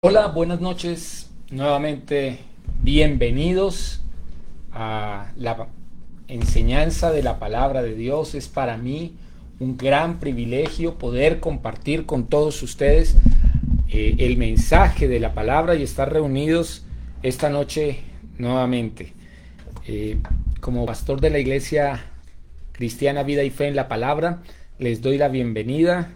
Hola, buenas noches. Nuevamente, bienvenidos a la enseñanza de la palabra de Dios. Es para mí un gran privilegio poder compartir con todos ustedes el mensaje de la palabra y estar reunidos esta noche nuevamente. Como pastor de la Iglesia Cristiana Vida y Fe en la Palabra, les doy la bienvenida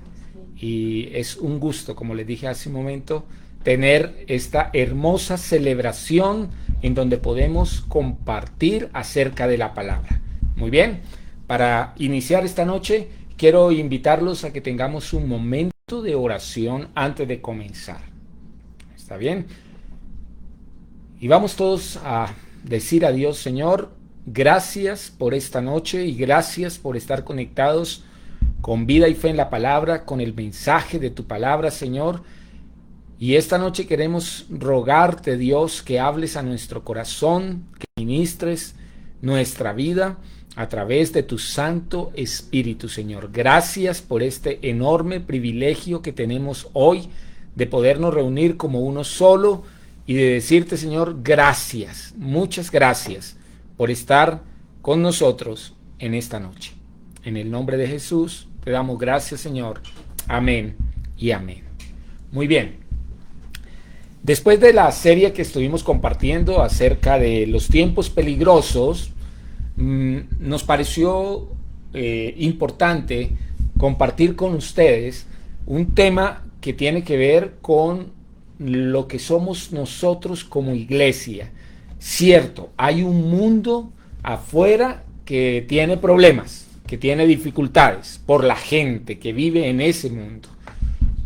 y es un gusto, como les dije hace un momento, tener esta hermosa celebración en donde podemos compartir acerca de la palabra. Muy bien, para iniciar esta noche quiero invitarlos a que tengamos un momento de oración antes de comenzar. ¿Está bien? Y vamos todos a decir a Dios: Señor, gracias por esta noche y gracias por estar conectados con Vida y Fe en la Palabra, con el mensaje de tu palabra, Señor. Y esta noche queremos rogarte, Dios, que hables a nuestro corazón, que ministres nuestra vida a través de tu Santo Espíritu, Señor. Gracias por este enorme privilegio que tenemos hoy de podernos reunir como uno solo y de decirte, Señor, gracias, muchas gracias por estar con nosotros en esta noche. En el nombre de Jesús te damos gracias, Señor. Amén y amén. Muy bien. Después de la serie que estuvimos compartiendo acerca de los tiempos peligrosos, nos pareció importante compartir con ustedes un tema que tiene que ver con lo que somos nosotros como iglesia. Cierto, hay un mundo afuera que tiene problemas, que tiene dificultades por la gente que vive en ese mundo.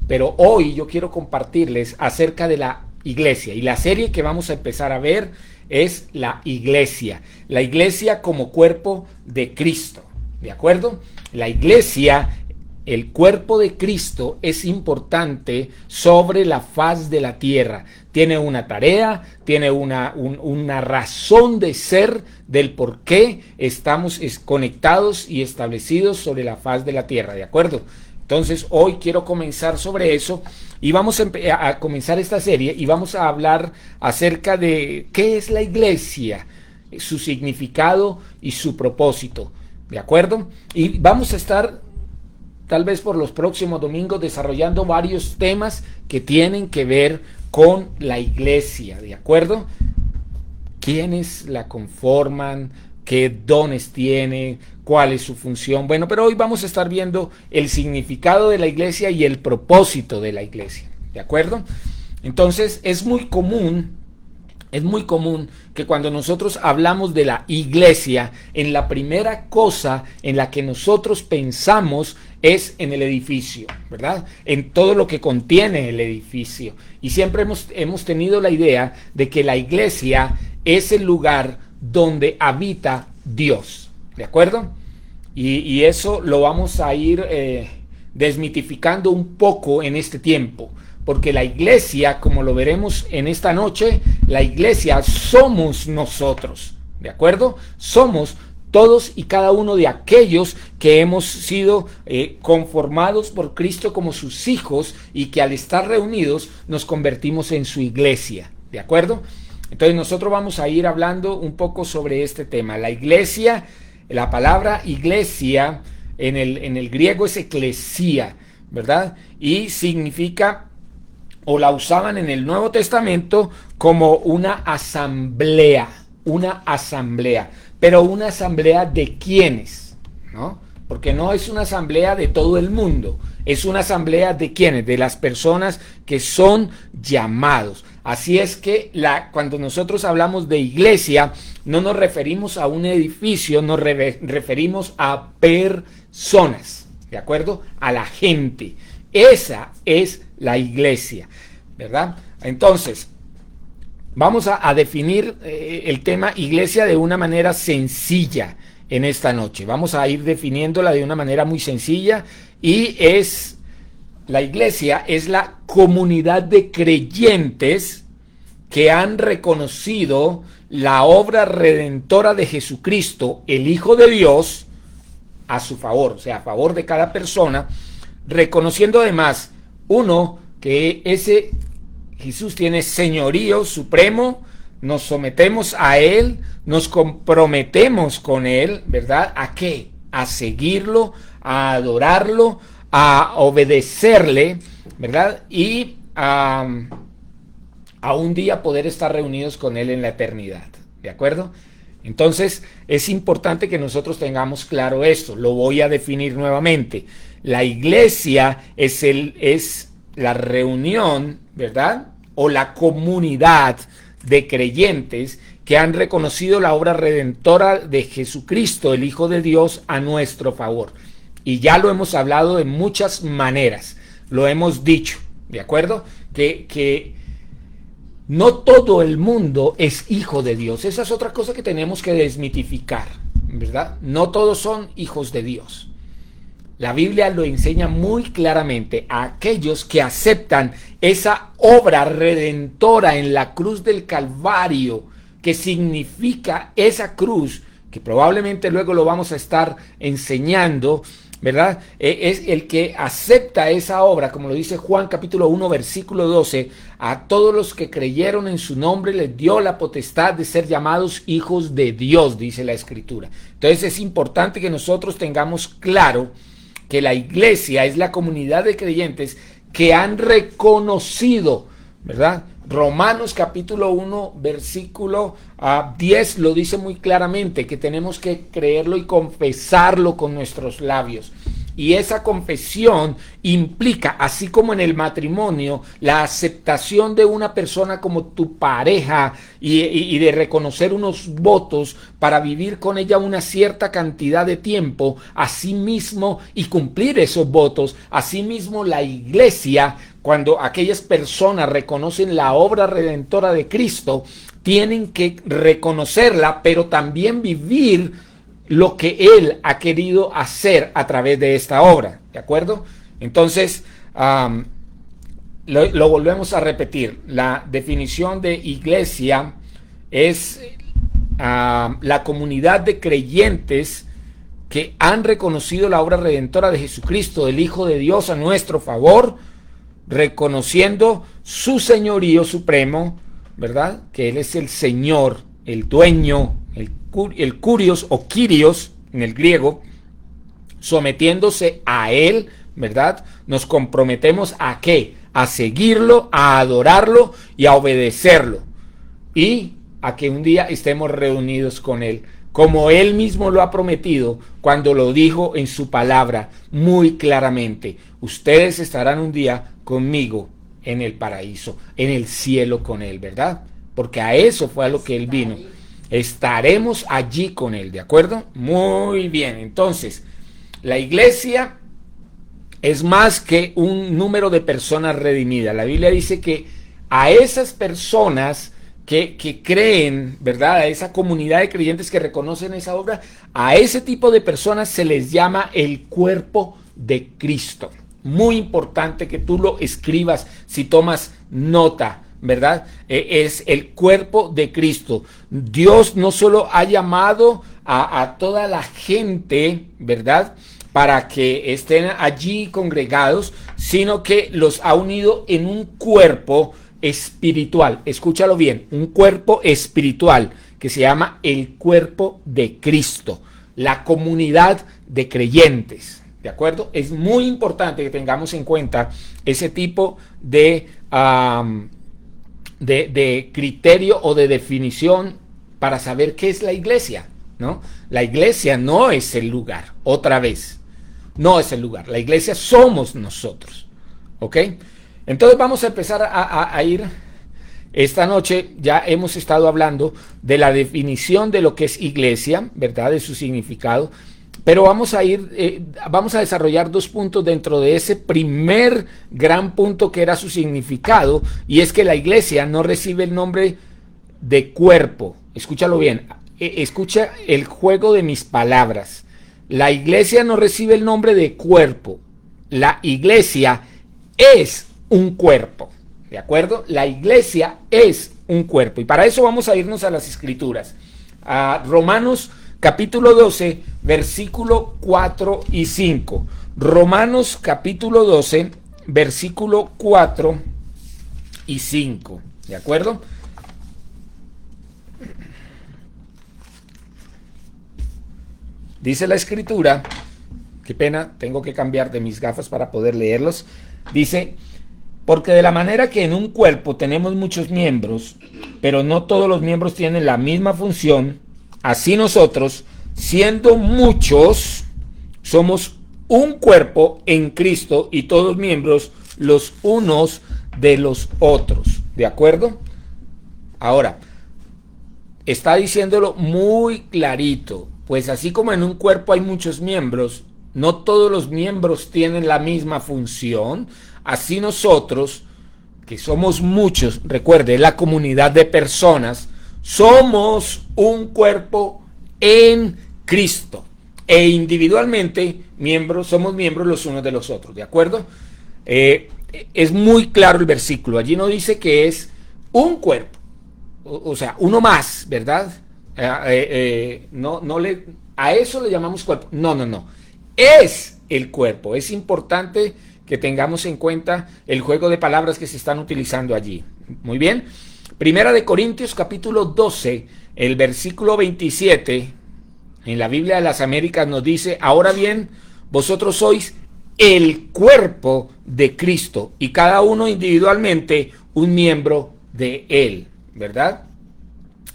Pero hoy yo quiero compartirles acerca de la iglesia, y la serie que vamos a empezar a ver es la iglesia como cuerpo de Cristo, ¿de acuerdo? La iglesia, el cuerpo de Cristo, es importante sobre la faz de la tierra. Tiene una tarea, tiene una razón de ser del por qué estamos conectados y establecidos sobre la faz de la tierra, ¿de acuerdo? Entonces hoy quiero comenzar sobre eso y vamos a comenzar esta serie y vamos a hablar acerca de qué es la iglesia, su significado y su propósito, ¿de acuerdo? Y vamos a estar tal vez por los próximos domingos desarrollando varios temas que tienen que ver con la iglesia, ¿de acuerdo? ¿Quiénes la conforman? ¿Qué dones tiene? ¿Cuál es su función? Bueno, pero hoy vamos a estar viendo el significado de la iglesia y el propósito de la iglesia, ¿de acuerdo? Entonces es muy común que cuando nosotros hablamos de la iglesia, en la primera cosa en la que nosotros pensamos es en el edificio, ¿verdad? En todo lo que contiene el edificio. Y siempre hemos tenido la idea de que la iglesia es el lugar donde habita Dios, ¿de acuerdo? Y eso lo vamos a ir desmitificando un poco en este tiempo, porque la iglesia, como lo veremos en esta noche, la iglesia somos nosotros, ¿de acuerdo? Somos todos y cada uno de aquellos que hemos sido conformados por Cristo como sus hijos y que al estar reunidos nos convertimos en su iglesia, ¿de acuerdo? Entonces nosotros vamos a ir hablando un poco sobre este tema. La iglesia, la palabra iglesia en el griego es eclesía, ¿verdad? Y significa, o la usaban en el Nuevo Testamento como una asamblea. Pero una asamblea de quiénes, ¿no? Porque no es una asamblea de todo el mundo, es una asamblea de quiénes, de las personas que son llamados. Así es que cuando nosotros hablamos de iglesia, no nos referimos a un edificio, nos referimos a personas, ¿de acuerdo? A la gente. Esa es la iglesia, ¿verdad? Entonces, vamos a definir el tema iglesia de una manera sencilla en esta noche. Vamos a ir definiéndola de una manera muy sencilla y la iglesia es la comunidad de creyentes que han reconocido la obra redentora de Jesucristo, el Hijo de Dios, a su favor, o sea, a favor de cada persona, reconociendo además, uno, que ese Jesús tiene señorío supremo, nos sometemos a Él, nos comprometemos con Él, ¿verdad? ¿A qué? A seguirlo, a adorarlo, a obedecerle, ¿verdad? Y a un día poder estar reunidos con Él en la eternidad, ¿de acuerdo? Entonces es importante que nosotros tengamos claro esto. Lo voy a definir nuevamente. La iglesia es la reunión, ¿verdad? O la comunidad de creyentes que han reconocido la obra redentora de Jesucristo, el Hijo de Dios, a nuestro favor. Y ya lo hemos hablado de muchas maneras, lo hemos dicho, ¿de acuerdo? Que no todo el mundo es hijo de Dios. Esa es otra cosa que tenemos que desmitificar, ¿verdad? No todos son hijos de Dios. La Biblia lo enseña muy claramente a aquellos que aceptan esa obra redentora en la cruz del Calvario, que significa esa cruz, que probablemente luego lo vamos a estar enseñando, ¿verdad? Es el que acepta esa obra, como lo dice Juan capítulo 1 versículo 12, a todos los que creyeron en su nombre les dio la potestad de ser llamados hijos de Dios, dice la Escritura. Entonces es importante que nosotros tengamos claro que la iglesia es la comunidad de creyentes que han reconocido, ¿verdad? Romanos capítulo 1 versículo 10 lo dice muy claramente, que tenemos que creerlo y confesarlo con nuestros labios. Y esa confesión implica, así como en el matrimonio, la aceptación de una persona como tu pareja y de reconocer unos votos para vivir con ella una cierta cantidad de tiempo, asimismo, y cumplir esos votos. Asimismo, la iglesia, cuando aquellas personas reconocen la obra redentora de Cristo, tienen que reconocerla, pero también vivir lo que Él ha querido hacer a través de esta obra, ¿de acuerdo? Entonces, lo volvemos a repetir. La definición de iglesia es la comunidad de creyentes que han reconocido la obra redentora de Jesucristo, el Hijo de Dios, a nuestro favor, reconociendo su señorío supremo, ¿verdad? Que Él es el Señor, el dueño, el kurios o kyrios en el griego, sometiéndose a Él, ¿verdad? Nos comprometemos a ¿qué? A seguirlo, a adorarlo y a obedecerlo. Y a que un día estemos reunidos con Él, como Él mismo lo ha prometido cuando lo dijo en su palabra muy claramente. Ustedes estarán un día conmigo en el paraíso, en el cielo con Él, ¿verdad? Porque a eso fue a lo que Él vino. Estaremos allí con Él, ¿de acuerdo? Muy bien, entonces, la iglesia es más que un número de personas redimidas. La Biblia dice que a esas personas que creen, ¿verdad? A esa comunidad de creyentes que reconocen esa obra, a ese tipo de personas se les llama el cuerpo de Cristo. Muy importante que tú lo escribas si tomas nota, ¿verdad? Es el cuerpo de Cristo. Dios no solo ha llamado a toda la gente, ¿verdad?, para que estén allí congregados, sino que los ha unido en un cuerpo espiritual. Escúchalo bien, un cuerpo espiritual que se llama el cuerpo de Cristo, la comunidad de creyentes, ¿de acuerdo? Es muy importante que tengamos en cuenta ese tipo de criterio o de definición para saber qué es la iglesia, ¿no? La iglesia no es el lugar, otra vez, no es el lugar. La iglesia somos nosotros, ¿ok? Entonces vamos a empezar a ir. Esta noche ya hemos estado hablando de la definición de lo que es iglesia, ¿verdad? De su significado. Pero vamos a desarrollar dos puntos dentro de ese primer gran punto que era su significado, y es que la iglesia no recibe el nombre de cuerpo. Escúchalo bien, escucha el juego de mis palabras. La iglesia no recibe el nombre de cuerpo. La iglesia es un cuerpo, ¿de acuerdo? La iglesia es un cuerpo, y para eso vamos a irnos a las Escrituras, a Romanos capítulo 12, versículo 4 y 5. Romanos capítulo 12, versículo 4 y 5. ¿De acuerdo? Dice la escritura, qué pena, tengo que cambiar de mis gafas para poder leerlos. Dice, porque de la manera que en un cuerpo tenemos muchos miembros, pero no todos los miembros tienen la misma función, así nosotros, siendo muchos, somos un cuerpo en Cristo y todos miembros los unos de los otros. ¿De acuerdo? Ahora, está diciéndolo muy clarito, pues así como en un cuerpo hay muchos miembros, no todos los miembros tienen la misma función, así nosotros, que somos muchos, recuerde, la comunidad de personas, somos un cuerpo en Cristo. E individualmente, somos miembros los unos de los otros, ¿de acuerdo? Es muy claro el versículo. Allí no dice que es un cuerpo, o sea, uno más, ¿verdad? A eso le llamamos cuerpo. No. Es el cuerpo. Es importante que tengamos en cuenta el juego de palabras que se están utilizando allí. Muy bien. Primera de Corintios capítulo 12, el versículo 27, en la Biblia de las Américas nos dice, ahora bien, vosotros sois el cuerpo de Cristo y cada uno individualmente un miembro de él, ¿verdad?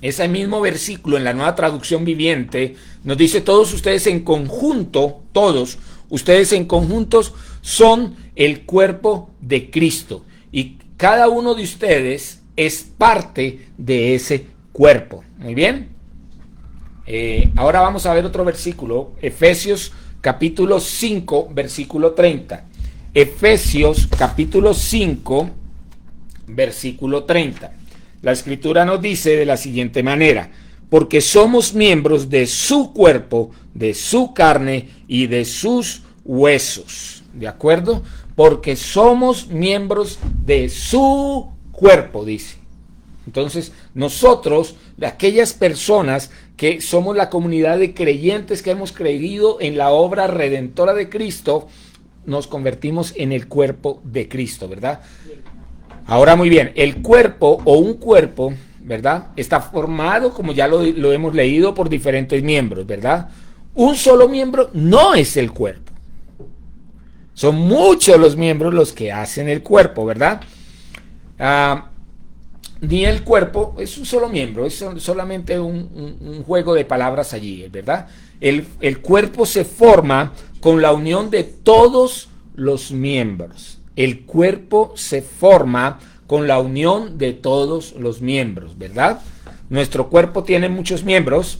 Ese mismo versículo en la Nueva Traducción Viviente nos dice, todos ustedes en conjunto, todos ustedes en conjuntos son el cuerpo de Cristo y cada uno de ustedes es parte de ese cuerpo. Muy bien. Ahora vamos a ver otro versículo, Efesios capítulo 5, versículo 30. Efesios capítulo 5, versículo 30. La escritura nos dice de la siguiente manera, porque somos miembros de su cuerpo, de su carne y de sus huesos. ¿De acuerdo? Porque somos miembros de su cuerpo, dice. Entonces, nosotros, aquellas personas que somos la comunidad de creyentes que hemos creído en la obra redentora de Cristo, nos convertimos en el cuerpo de Cristo, ¿verdad? Ahora muy bien, el cuerpo o un cuerpo, ¿verdad? Está formado, como ya lo hemos leído, por diferentes miembros, ¿verdad? Un solo miembro no es el cuerpo. Son muchos los miembros los que hacen el cuerpo, ¿verdad? Ni el cuerpo es un solo miembro, es solamente un juego de palabras allí, ¿verdad? El cuerpo se forma con la unión de todos los miembros. El cuerpo se forma con la unión de todos los miembros, ¿verdad? Nuestro cuerpo tiene muchos miembros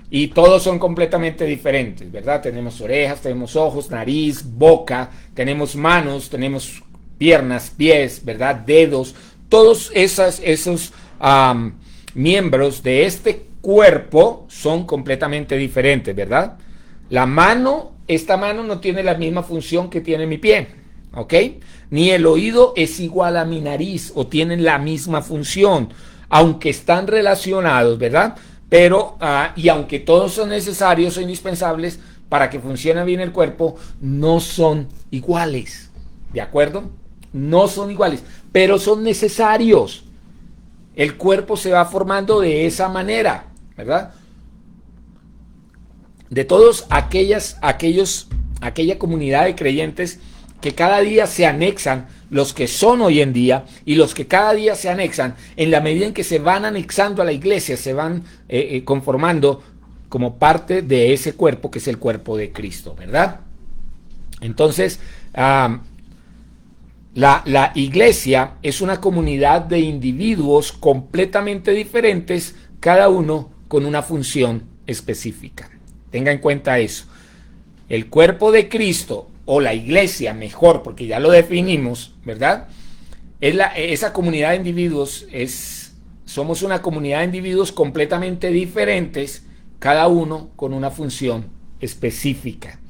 y todos son completamente diferentes, ¿verdad? Tenemos orejas, tenemos ojos, nariz, boca, tenemos manos, tenemos piernas, pies, ¿verdad? Dedos. Todos esos miembros de este cuerpo son completamente diferentes, ¿verdad? Esta mano no tiene la misma función que tiene mi pie, ¿ok? Ni el oído es igual a mi nariz o tienen la misma función, aunque están relacionados, ¿verdad? Pero, y aunque todos son necesarios o indispensables para que funcione bien el cuerpo, no son iguales, ¿de acuerdo? No son iguales, pero son necesarios. El cuerpo se va formando de esa manera, ¿verdad? De todos aquella comunidad de creyentes que cada día se anexan, los que son hoy en día y los que cada día se anexan, en la medida en que se van anexando a la iglesia, se van conformando como parte de ese cuerpo que es el cuerpo de Cristo, ¿verdad? Entonces, la iglesia es una comunidad de individuos completamente diferentes, cada uno con una función específica. Tenga en cuenta eso. El cuerpo de Cristo, o la iglesia mejor, porque ya lo definimos, ¿verdad? Esa comunidad de individuos somos una comunidad de individuos completamente diferentes, cada uno con una función específica.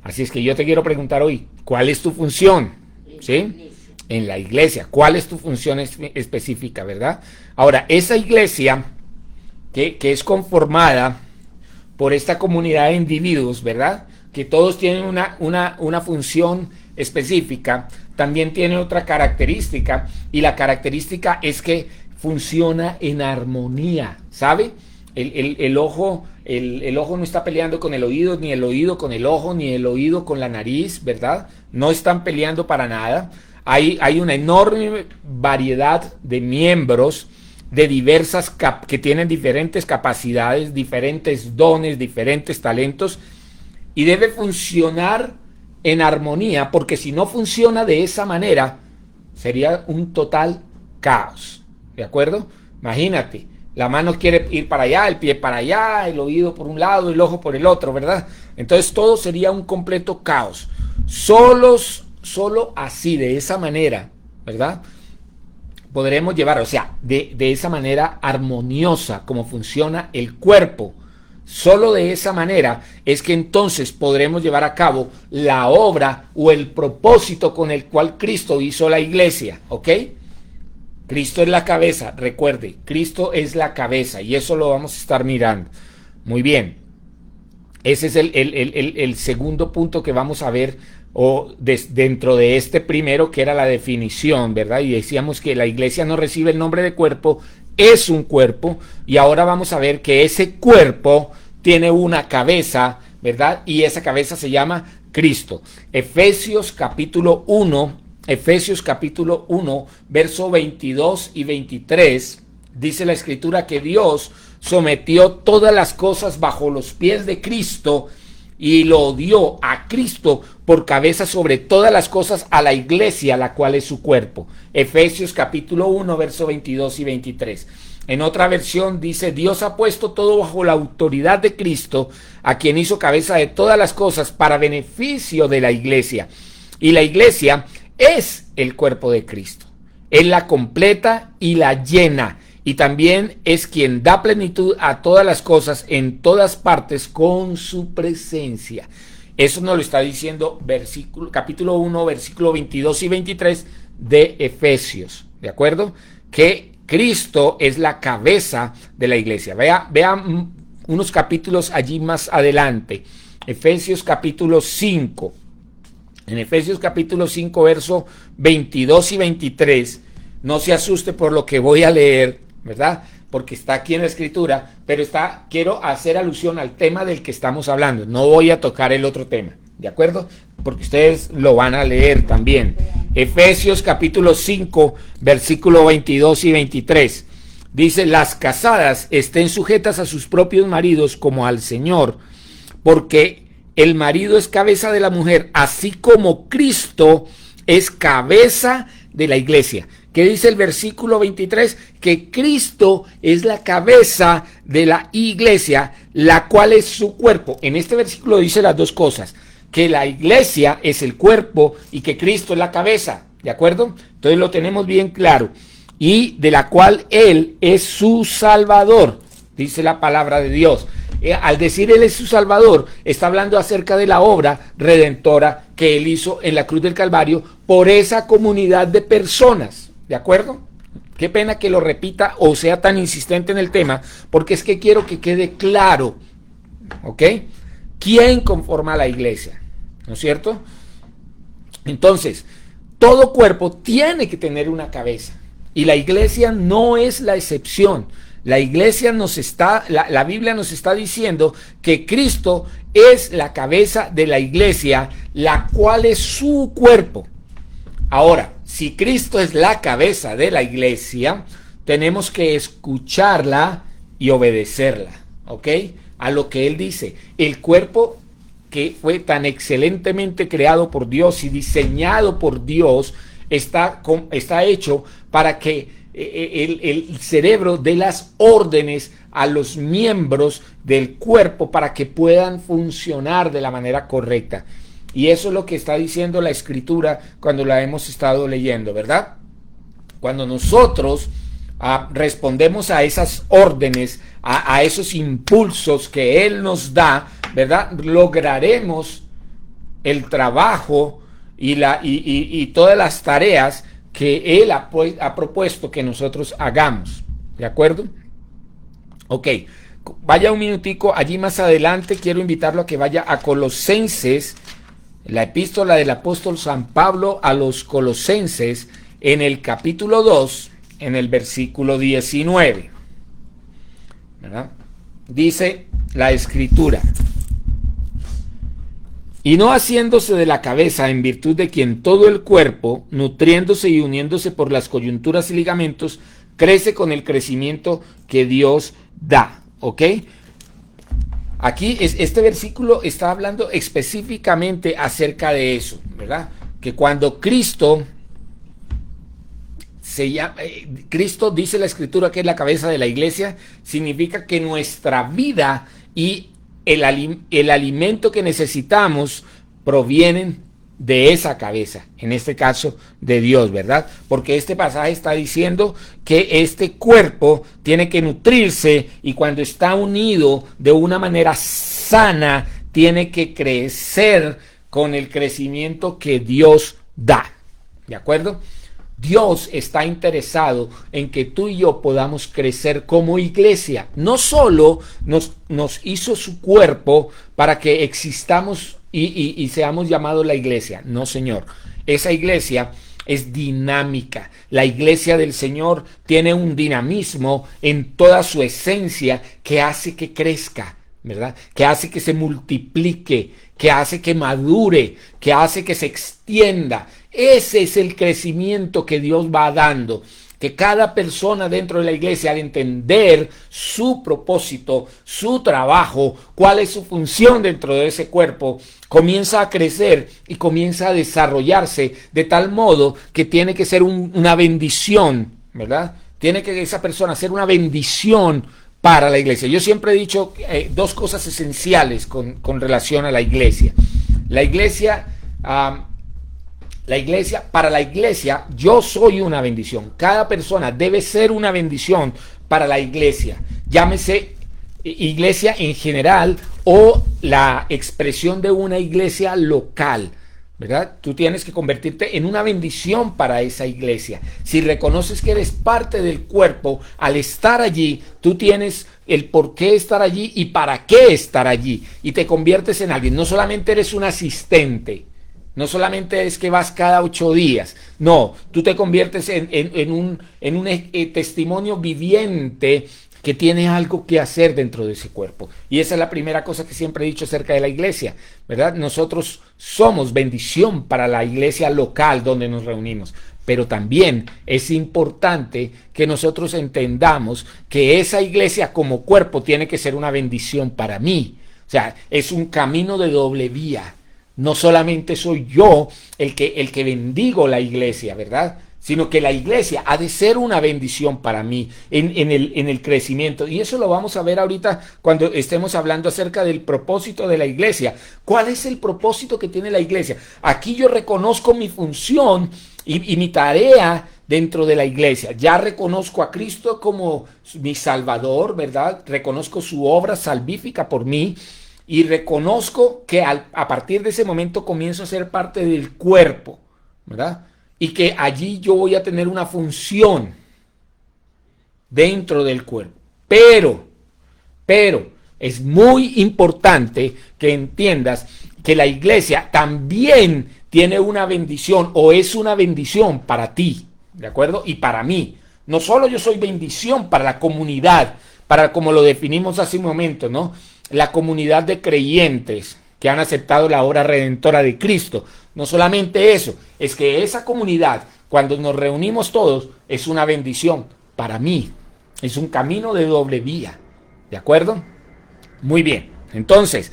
Así es que yo te quiero preguntar hoy, ¿cuál es tu función? ¿Sí? En la iglesia, ¿cuál es tu función específica, verdad? Ahora, esa iglesia que es conformada por esta comunidad de individuos, ¿verdad? Que todos tienen una función específica, también tiene otra característica, y la característica es que funciona en armonía, ¿sabe? El ojo no está peleando con el oído, ni el oído con el ojo, ni el oído con la nariz, ¿verdad? No están peleando para nada. Hay una enorme variedad de miembros de que tienen diferentes capacidades, diferentes dones, diferentes talentos, y debe funcionar en armonía, porque si no funciona de esa manera, sería un total caos, ¿de acuerdo? Imagínate, la mano quiere ir para allá, el pie para allá, el oído por un lado, el ojo por el otro, ¿verdad? Entonces todo sería un completo caos. Solo así, de esa manera, ¿verdad? Podremos llevar, o sea, de esa manera armoniosa como funciona el cuerpo. Solo de esa manera es que entonces podremos llevar a cabo la obra o el propósito con el cual Cristo hizo la iglesia, ¿ok? Cristo es la cabeza, recuerde, Cristo es la cabeza, y eso lo vamos a estar mirando. Muy bien, ese es el segundo punto que vamos a ver dentro de este primero, que era la definición, ¿verdad? Y decíamos que la iglesia no recibe el nombre de cuerpo, es un cuerpo, y ahora vamos a ver que ese cuerpo tiene una cabeza, ¿verdad? Y esa cabeza se llama Cristo. Efesios capítulo 1, verso 22 y 23, dice la escritura que Dios sometió todas las cosas bajo los pies de Cristo y lo dio a Cristo por cabeza sobre todas las cosas a la iglesia, la cual es su cuerpo. Efesios capítulo 1, verso 22 y 23. En otra versión dice: Dios ha puesto todo bajo la autoridad de Cristo, a quien hizo cabeza de todas las cosas para beneficio de la iglesia. Y la iglesia es el cuerpo de Cristo. Él la completa y la llena. Y también es quien da plenitud a todas las cosas en todas partes con su presencia. Eso nos lo está diciendo capítulo 1, versículo 22 y 23 de Efesios. ¿De acuerdo? Que Cristo es la cabeza de la iglesia. Vea unos capítulos allí más adelante. Efesios capítulo 5. En Efesios capítulo 5, verso 22 y 23, no se asuste por lo que voy a leer, ¿verdad? Porque está aquí en la escritura, pero quiero hacer alusión al tema del que estamos hablando. No voy a tocar el otro tema, ¿de acuerdo? Porque ustedes lo van a leer también. Efesios capítulo 5, versículo 22 y 23. Dice: las casadas estén sujetas a sus propios maridos como al Señor, porque el marido es cabeza de la mujer, así como Cristo es cabeza de la iglesia. ¿Qué dice el versículo 23? Que Cristo es la cabeza de la iglesia, la cual es su cuerpo. En este versículo dice las dos cosas: que la iglesia es el cuerpo y que Cristo es la cabeza. ¿De acuerdo? Entonces lo tenemos bien claro. Y de la cual Él es su Salvador, dice la palabra de Dios. Al decir Él es su Salvador, está hablando acerca de la obra redentora que Él hizo en la cruz del Calvario por esa comunidad de personas. ¿De acuerdo? Qué pena que lo repita o sea tan insistente en el tema, porque es que quiero que quede claro, ¿ok? ¿Quién conforma la iglesia? ¿No es cierto? Entonces, todo cuerpo tiene que tener una cabeza, y la iglesia no es la excepción. La iglesia la Biblia nos está diciendo que Cristo es la cabeza de la iglesia, la cual es su cuerpo. Ahora, si Cristo es la cabeza de la iglesia, tenemos que escucharla y obedecerla, ¿ok? A lo que Él dice. El cuerpo que fue tan excelentemente creado por Dios y diseñado por Dios está hecho para que el cerebro dé las órdenes a los miembros del cuerpo para que puedan funcionar de la manera correcta. Y eso es lo que está diciendo la escritura cuando la hemos estado leyendo, ¿verdad? Cuando nosotros respondemos a esas órdenes, a esos impulsos que Él nos da, ¿verdad? Lograremos el trabajo y todas las tareas que Él ha propuesto que nosotros hagamos. ¿De acuerdo? Ok. Vaya un minutico allí más adelante. Quiero invitarlo a que vaya a Colosenses La epístola del apóstol San Pablo a los Colosenses, en el capítulo 2, en el versículo 19. ¿Verdad? Dice la Escritura: y no haciéndose de la cabeza, en virtud de quien todo el cuerpo, nutriéndose y uniéndose por las coyunturas y ligamentos, crece con el crecimiento que Dios da. ¿Ok? Aquí este versículo está hablando específicamente acerca de eso, ¿verdad? Que cuando Cristo Cristo, dice la Escritura, que es la cabeza de la iglesia, significa que nuestra vida y el alimento que necesitamos provienen de esa cabeza, en este caso de Dios, ¿verdad? Porque este pasaje está diciendo que este cuerpo tiene que nutrirse, y cuando está unido de una manera sana, tiene que crecer con el crecimiento que Dios da. ¿De acuerdo? Dios está interesado en que tú y yo podamos crecer como iglesia. No solo nos hizo su cuerpo para que existamos y seamos llamados la iglesia. No, Señor. Esa iglesia es dinámica. La iglesia del Señor tiene un dinamismo en toda su esencia que hace que crezca, ¿verdad? Que hace que se multiplique, que hace que madure, que hace que se extienda. Ese es el crecimiento que Dios va dando. Que cada persona dentro de la iglesia, al entender su propósito, su trabajo, cuál es su función dentro de ese cuerpo, comienza a crecer y comienza a desarrollarse de tal modo que tiene que ser una bendición, ¿verdad? Tiene que esa persona ser una bendición para la iglesia. Yo siempre he dicho dos cosas esenciales con relación a la iglesia. Para la iglesia, yo soy una bendición. Cada persona debe ser una bendición para la iglesia. Llámese iglesia en general o la expresión de una iglesia local, ¿verdad? Tú tienes que convertirte en una bendición para esa iglesia. Si reconoces que eres parte del cuerpo, al estar allí, tú tienes el por qué estar allí y para qué estar allí. Y te conviertes en alguien. No solamente eres un asistente. No solamente es que vas cada 8 días, no, tú te conviertes en un testimonio viviente que tiene algo que hacer dentro de ese cuerpo. Y esa es la primera cosa que siempre he dicho acerca de la iglesia, ¿verdad? Nosotros somos bendición para la iglesia local donde nos reunimos, pero también es importante que nosotros entendamos que esa iglesia como cuerpo tiene que ser una bendición para mí. O sea, es un camino de doble vía. No solamente soy yo el que bendigo la iglesia, ¿verdad? Sino que la iglesia ha de ser una bendición para mí en el crecimiento. Y eso lo vamos a ver ahorita cuando estemos hablando acerca del propósito de la iglesia. ¿Cuál es el propósito que tiene la iglesia? Aquí yo reconozco mi función y mi tarea dentro de la iglesia. Ya reconozco a Cristo como mi Salvador, ¿verdad? Reconozco su obra salvífica por mí. Y reconozco que a partir de ese momento comienzo a ser parte del cuerpo, ¿verdad? Y que allí yo voy a tener una función dentro del cuerpo. Pero, es muy importante que entiendas que la iglesia también tiene una bendición o es una bendición para ti, ¿de acuerdo? Y para mí. No solo yo soy bendición para la comunidad, para como lo definimos hace un momento, ¿no? La comunidad de creyentes que han aceptado la obra redentora de Cristo. No solamente eso, es que esa comunidad, cuando nos reunimos todos, es una bendición para mí. Es un camino de doble vía. ¿De acuerdo? Muy bien. Entonces,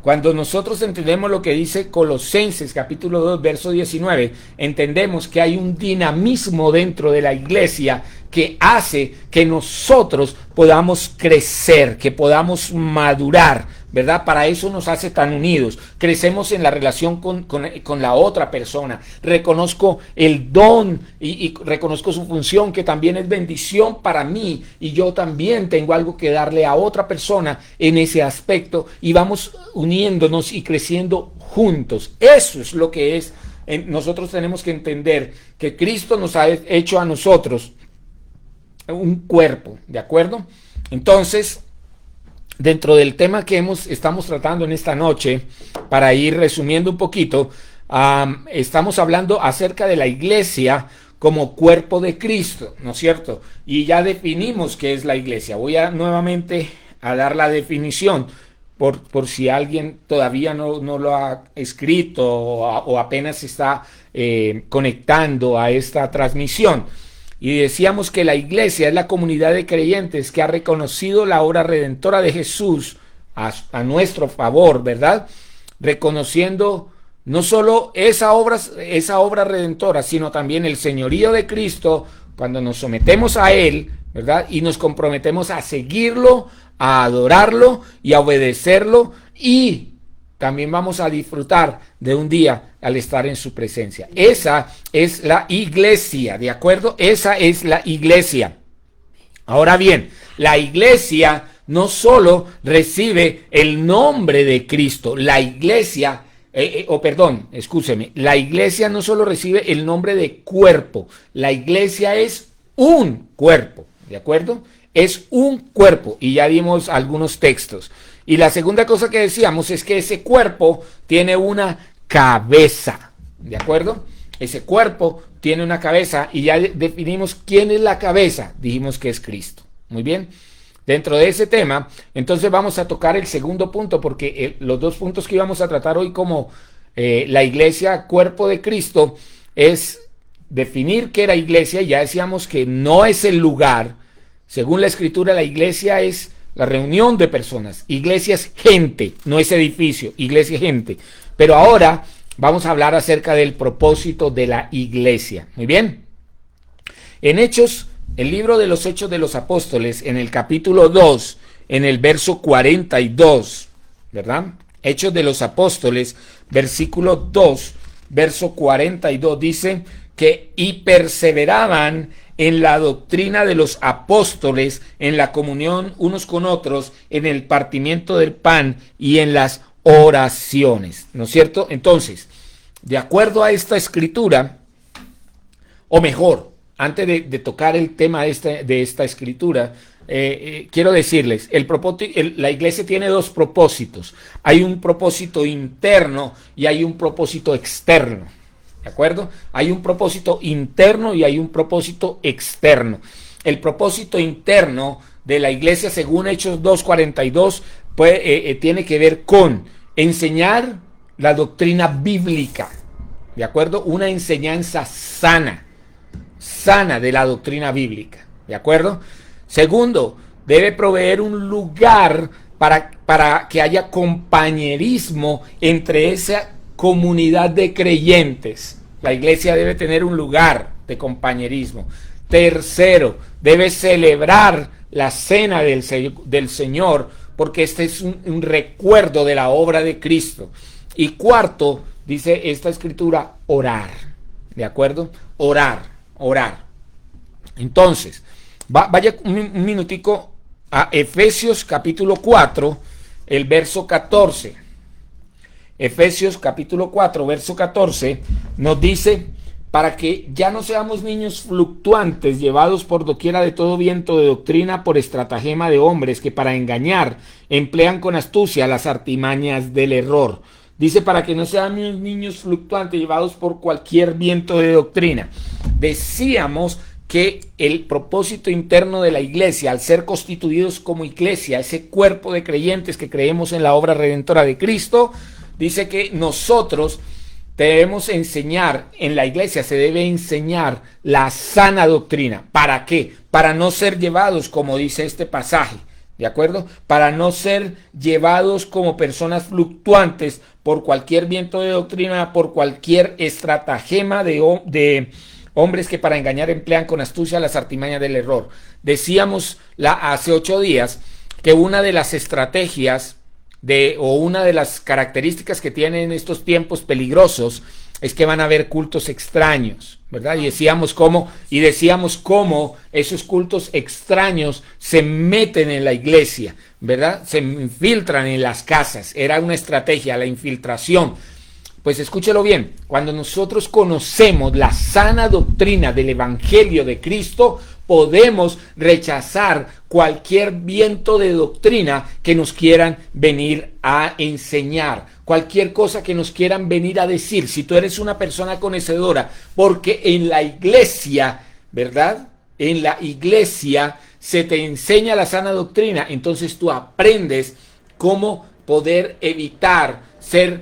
cuando nosotros entendemos lo que dice Colosenses capítulo 2, verso 19, entendemos que hay un dinamismo dentro de la iglesia que hace que nosotros podamos crecer, que podamos madurar, ¿verdad? Para eso nos hace tan unidos. Crecemos en la relación con la otra persona. Reconozco el don y reconozco su función, que también es bendición para mí. Y yo también tengo algo que darle a otra persona en ese aspecto. Y vamos uniéndonos y creciendo juntos. Eso es lo que es. Nosotros tenemos que entender que Cristo nos ha hecho a nosotros un cuerpo, ¿de acuerdo? Entonces, dentro del tema que estamos tratando en esta noche, para ir resumiendo un poquito, estamos hablando acerca de la iglesia como cuerpo de Cristo, ¿no es cierto? Y ya definimos qué es la iglesia. Voy a nuevamente a dar la definición por si alguien todavía no lo ha escrito o apenas se está conectando a esta transmisión. Y decíamos que la iglesia es la comunidad de creyentes que ha reconocido la obra redentora de Jesús a nuestro favor, ¿verdad? Reconociendo no solo esa obra redentora, sino también el señorío de Cristo cuando nos sometemos a Él, ¿verdad? Y nos comprometemos a seguirlo, a adorarlo y a obedecerlo, y también vamos a disfrutar de un día al estar en su presencia. Esa es la iglesia, ¿de acuerdo? Esa es la iglesia. Ahora bien, la iglesia no solo recibe el nombre de Cristo, la iglesia, la iglesia no solo recibe el nombre de cuerpo, la iglesia es un cuerpo, ¿de acuerdo? Es un cuerpo, y ya dimos algunos textos. Y la segunda cosa que decíamos es que ese cuerpo tiene una cabeza, ¿de acuerdo? Ese cuerpo tiene una cabeza, y ya definimos quién es la cabeza, dijimos que es Cristo. Muy bien. Dentro de ese tema, entonces vamos a tocar el segundo punto, porque los dos puntos que íbamos a tratar hoy como la iglesia, cuerpo de Cristo, es definir qué era iglesia. Ya decíamos que no es el lugar. Según la Escritura, la iglesia es la reunión de personas. Iglesia es gente, no es edificio. Iglesia es gente. Pero ahora vamos a hablar acerca del propósito de la iglesia. Muy bien. En Hechos, el libro de los Hechos de los Apóstoles, en el capítulo 2, en el verso 42, ¿verdad? Hechos de los Apóstoles, versículo 2, verso 42, dice que y perseveraban en la doctrina de los apóstoles, en la comunión unos con otros, en el partimiento del pan y en las oraciones, ¿no es cierto? Entonces, de acuerdo a esta escritura, o mejor, antes de tocar el tema de esta escritura, quiero decirles, la iglesia tiene dos propósitos. Hay un propósito interno y hay un propósito externo. ¿De acuerdo? Hay un propósito interno y hay un propósito externo. El propósito interno de la iglesia, según Hechos 2:42, tiene que ver con enseñar la doctrina bíblica. ¿De acuerdo? Una enseñanza sana de la doctrina bíblica. ¿De acuerdo? Segundo, debe proveer un lugar para que haya compañerismo entre esa comunidad de creyentes. La iglesia debe tener un lugar de compañerismo. Tercero, debe celebrar la cena del Señor, porque este es un recuerdo de la obra de Cristo. Y cuarto, dice esta escritura, orar. ¿De acuerdo? Orar. Entonces, vaya un minutico a Efesios capítulo 4, el verso 14. Efesios capítulo 4, verso 14, nos dice, para que ya no seamos niños fluctuantes, llevados por doquiera de todo viento de doctrina por estratagema de hombres que para engañar emplean con astucia las artimañas del error. Dice, para que no seamos niños fluctuantes, llevados por cualquier viento de doctrina. Decíamos que el propósito interno de la iglesia, al ser constituidos como iglesia, ese cuerpo de creyentes que creemos en la obra redentora de Cristo, dice que nosotros debemos enseñar, en la iglesia se debe enseñar la sana doctrina. ¿Para qué? Para no ser llevados, como dice este pasaje, ¿de acuerdo? Para no ser llevados como personas fluctuantes por cualquier viento de doctrina, por cualquier estratagema de hombres que para engañar emplean con astucia las artimañas del error. Decíamos hace 8 días que una de las estrategias o una de las características que tienen estos tiempos peligrosos es que van a haber cultos extraños, ¿verdad? Y decíamos cómo esos cultos extraños se meten en la iglesia, ¿verdad? Se infiltran en las casas. Era una estrategia, la infiltración. Pues escúchelo bien, cuando nosotros conocemos la sana doctrina del Evangelio de Cristo, podemos rechazar cualquier viento de doctrina que nos quieran venir a enseñar, cualquier cosa que nos quieran venir a decir. Si tú eres una persona conocedora, porque en la iglesia, ¿verdad? En la iglesia se te enseña la sana doctrina, entonces tú aprendes cómo poder evitar ser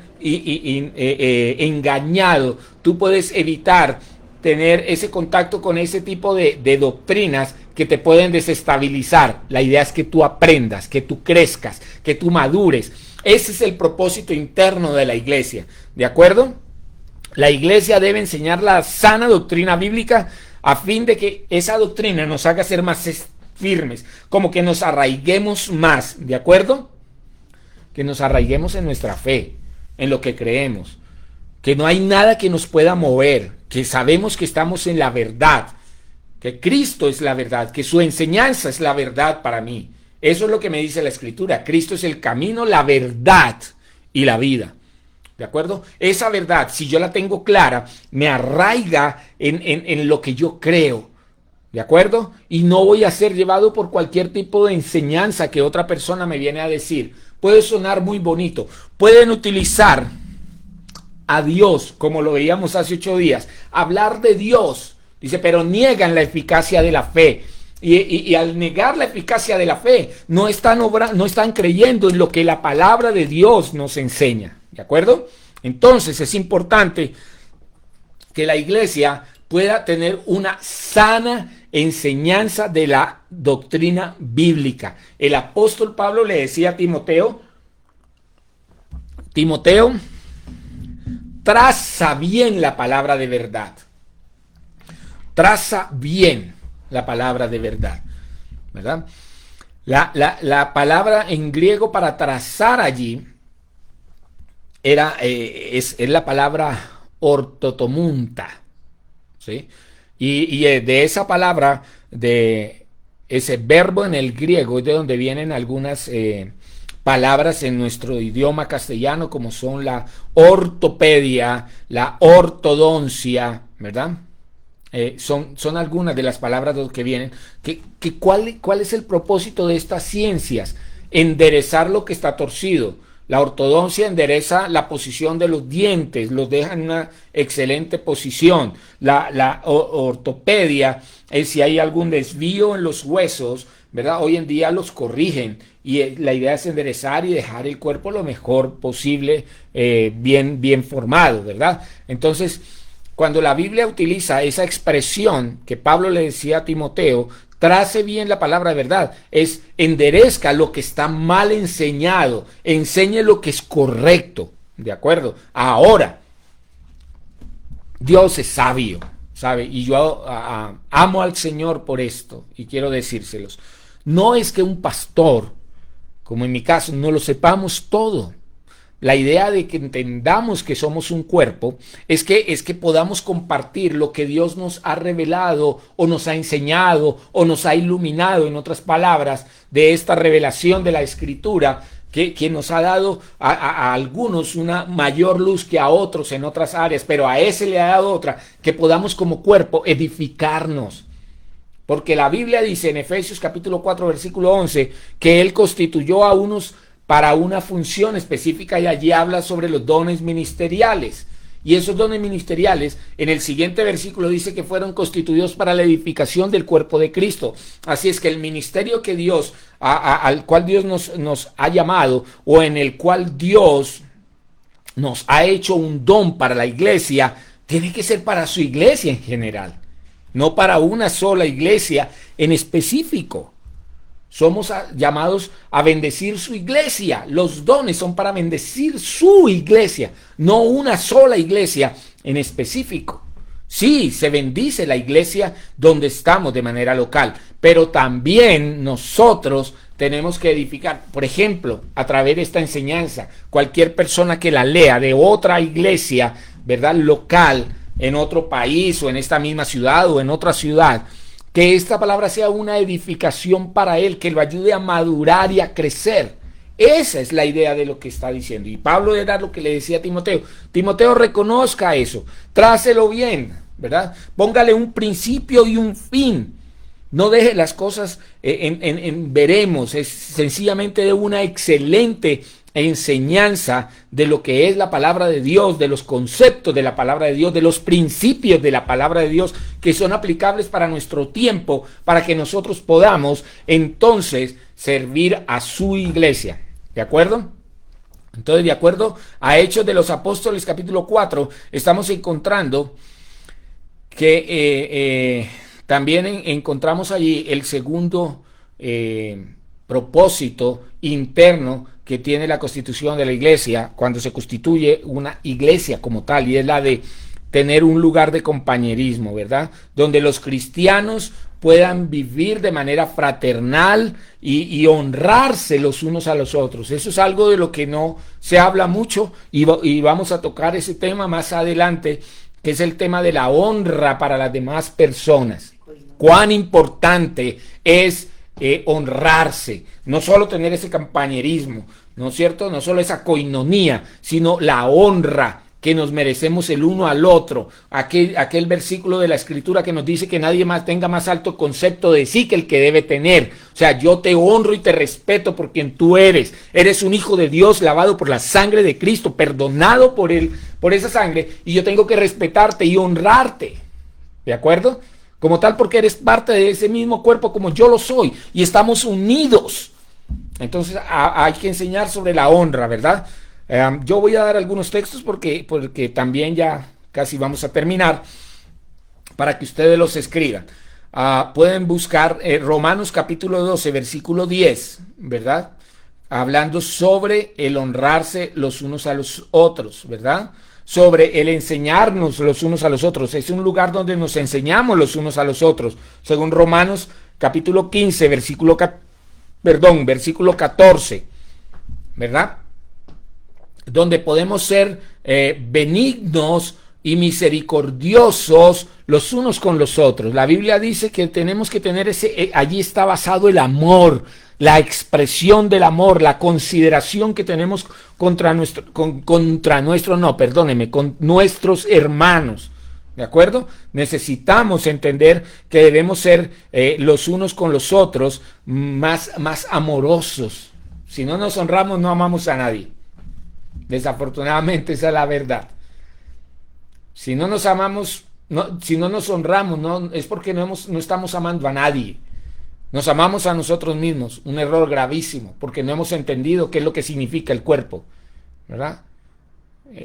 engañado. Tú puedes evitar tener ese contacto con ese tipo de doctrinas que te pueden desestabilizar. La idea es que tú aprendas, que tú crezcas, que tú madures. Ese es el propósito interno de la iglesia, ¿de acuerdo? La iglesia debe enseñar la sana doctrina bíblica a fin de que esa doctrina nos haga ser más firmes, como que nos arraiguemos más, ¿de acuerdo? Que nos arraiguemos en nuestra fe, en lo que creemos, que no hay nada que nos pueda mover, que sabemos que estamos en la verdad, que Cristo es la verdad, que su enseñanza es la verdad para mí. Eso es lo que me dice la Escritura. Cristo es el camino, la verdad y la vida. ¿De acuerdo? Esa verdad, si yo la tengo clara, me arraiga en lo que yo creo. ¿De acuerdo? Y no voy a ser llevado por cualquier tipo de enseñanza que otra persona me viene a decir. Puede sonar muy bonito. Pueden utilizar a Dios, como lo veíamos hace 8 días. Hablar de Dios. Dice, pero niegan la eficacia de la fe. Y al negar la eficacia de la fe, no están creyendo en lo que la palabra de Dios nos enseña. ¿De acuerdo? Entonces es importante que la iglesia pueda tener una sana enseñanza de la doctrina bíblica. El apóstol Pablo le decía a Timoteo, traza bien la palabra de verdad. Traza bien la palabra de verdad, ¿verdad? La palabra en griego para trazar allí es la palabra ortotomunta, ¿sí? Y de esa palabra, de ese verbo en el griego, es de donde vienen algunas palabras en nuestro idioma castellano, como son la ortopedia, la ortodoncia, ¿verdad? Son algunas de las palabras que vienen. ¿Cuál es el propósito de estas ciencias? Enderezar lo que está torcido. La ortodoncia endereza la posición de los dientes, los deja en una excelente posición. La ortopedia es si hay algún desvío en los huesos, ¿verdad? Hoy en día los corrigen y la idea es enderezar y dejar el cuerpo lo mejor posible, bien formado, ¿verdad? Entonces, cuando la Biblia utiliza esa expresión que Pablo le decía a Timoteo, trace bien la palabra de verdad, es enderezca lo que está mal enseñado, enseñe lo que es correcto, ¿de acuerdo? Ahora, Dios es sabio, ¿sabe? Y yo amo al Señor por esto y quiero decírselos. No es que un pastor, como en mi caso, no lo sepamos todo. La idea de que entendamos que somos un cuerpo es que podamos compartir lo que Dios nos ha revelado o nos ha enseñado o nos ha iluminado, en otras palabras, de esta revelación de la Escritura que nos ha dado a algunos una mayor luz que a otros en otras áreas, pero a ese le ha dado otra, que podamos como cuerpo edificarnos. Porque la Biblia dice en Efesios capítulo 4 versículo 11 que Él constituyó a unos para una función específica y allí habla sobre los dones ministeriales. Y esos dones ministeriales, en el siguiente versículo dice que fueron constituidos para la edificación del cuerpo de Cristo. Así es que el ministerio que Dios, al cual Dios nos ha llamado, o en el cual Dios nos ha hecho un don para la iglesia, tiene que ser para su iglesia en general, no para una sola iglesia en específico. Somos llamados a bendecir su iglesia. Los dones son para bendecir su iglesia, no una sola iglesia en específico. Sí, se bendice la iglesia donde estamos de manera local, pero también nosotros tenemos que edificar. Por ejemplo, a través de esta enseñanza, cualquier persona que la lea de otra iglesia, ¿verdad?, local, en otro país o en esta misma ciudad o en otra ciudad, que esta palabra sea una edificación para él, que lo ayude a madurar y a crecer. Esa es la idea de lo que está diciendo. Y Pablo era lo que le decía a Timoteo. Timoteo, reconozca eso, trácelo bien, ¿verdad? Póngale un principio y un fin. No deje las cosas veremos, es sencillamente una excelente enseñanza de lo que es la palabra de Dios, de los conceptos de la palabra de Dios, de los principios de la palabra de Dios que son aplicables para nuestro tiempo, para que nosotros podamos entonces servir a su iglesia. ¿De acuerdo? Entonces, de acuerdo a Hechos de los Apóstoles capítulo 4, estamos encontrando que también encontramos allí el segundo propósito interno que tiene la constitución de la iglesia cuando se constituye una iglesia como tal, y es la de tener un lugar de compañerismo, ¿verdad? Donde los cristianos puedan vivir de manera fraternal y honrarse los unos a los otros. Eso es algo de lo que no se habla mucho y vamos a tocar ese tema más adelante, que es el tema de la honra para las demás personas. Cuán importante es honrarse, no solo tener ese compañerismo, ¿no es cierto? No solo esa coinonía, sino la honra que nos merecemos el uno al otro. Aquel versículo de la Escritura que nos dice que nadie más tenga más alto concepto de sí que el que debe tener. O sea, yo te honro y te respeto por quien tú eres. Eres un hijo de Dios lavado por la sangre de Cristo, perdonado por esa sangre, y yo tengo que respetarte y honrarte. ¿De acuerdo? Como tal, porque eres parte de ese mismo cuerpo como yo lo soy, y estamos unidos. Entonces hay que enseñar sobre la honra, ¿verdad? Yo voy a dar algunos textos porque también ya casi vamos a terminar, para que ustedes los escriban. Pueden buscar Romanos capítulo 12, versículo 10, ¿verdad? Hablando sobre el honrarse los unos a los otros, ¿verdad? Sobre el enseñarnos los unos a los otros. Es un lugar donde nos enseñamos los unos a los otros. Según Romanos capítulo 15, versículo 14, ¿verdad? Donde podemos ser benignos y misericordiosos los unos con los otros. La Biblia dice que tenemos que tener allí está basado el amor, la expresión del amor, la consideración que tenemos con nuestros hermanos. ¿De acuerdo? Necesitamos entender que debemos ser los unos con los otros más amorosos. Si no nos honramos, no amamos a nadie. Desafortunadamente esa es la verdad. Si no nos amamos, si no nos honramos, no es porque no estamos amando a nadie. Nos amamos a nosotros mismos, un error gravísimo, porque no hemos entendido qué es lo que significa el cuerpo, ¿verdad?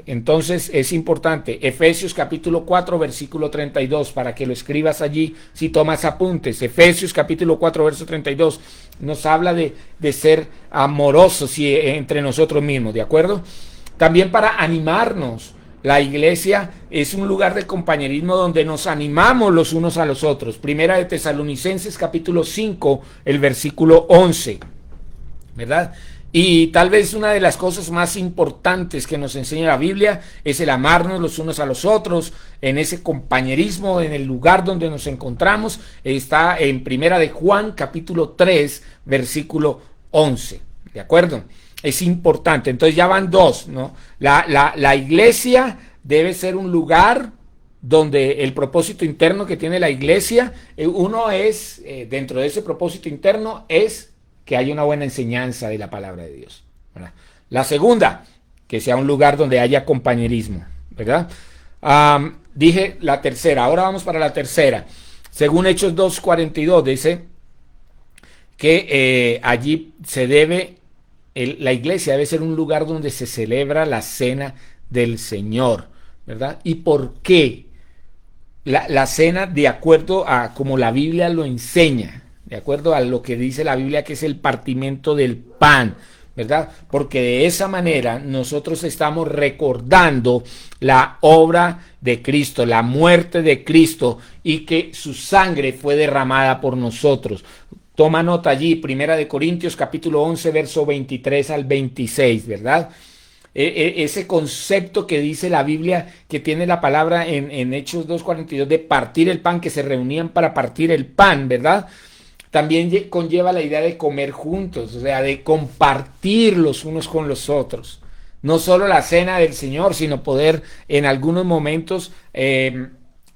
Entonces es importante. Efesios capítulo 4, versículo 32, para que lo escribas allí si tomas apuntes. Efesios capítulo 4, verso 32, nos habla de ser amorosos entre nosotros mismos, ¿de acuerdo? También para animarnos. La iglesia es un lugar de compañerismo donde nos animamos los unos a los otros. Primera de Tesalonicenses capítulo 5, el versículo 11, ¿verdad? Y tal vez una de las cosas más importantes que nos enseña la Biblia es el amarnos los unos a los otros, en ese compañerismo, en el lugar donde nos encontramos. Está en Primera de Juan capítulo 3, versículo 11, ¿de acuerdo? Es importante. Entonces ya van dos, ¿no? La iglesia debe ser un lugar donde el propósito interno que tiene la iglesia, uno es, dentro de ese propósito interno, es que haya una buena enseñanza de la palabra de Dios, ¿verdad? La segunda, que sea un lugar donde haya compañerismo, ¿verdad? Dije la tercera, ahora vamos para la tercera. Según Hechos 2:42 dice que allí se debe, la iglesia debe ser un lugar donde se celebra la cena del Señor, ¿verdad? ¿Y por qué? La cena, de acuerdo a como la Biblia lo enseña, de acuerdo a lo que dice la Biblia, que es el partimiento del pan, ¿verdad? Porque de esa manera nosotros estamos recordando la obra de Cristo, la muerte de Cristo, y que su sangre fue derramada por nosotros. Toma nota allí, Primera de Corintios capítulo 11, verso 23 al 26, ¿verdad? Ese concepto que dice la Biblia, que tiene la palabra en Hechos 2:42 de partir el pan, que se reunían para partir el pan, ¿verdad? También conlleva la idea de comer juntos, o sea, de compartir los unos con los otros. No solo la cena del Señor, sino poder en algunos momentos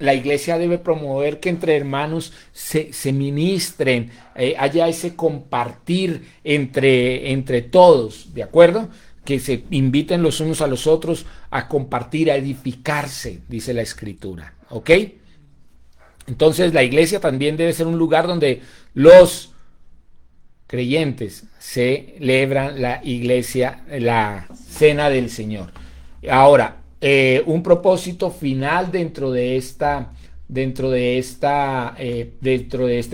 la iglesia debe promover que entre hermanos se ministren, haya ese compartir entre todos, ¿de acuerdo? Que se inviten los unos a los otros a compartir, a edificarse, dice la Escritura, ¿ok? Entonces la iglesia también debe ser un lugar donde los creyentes celebran la iglesia, la cena del Señor. Ahora, un propósito final dentro de este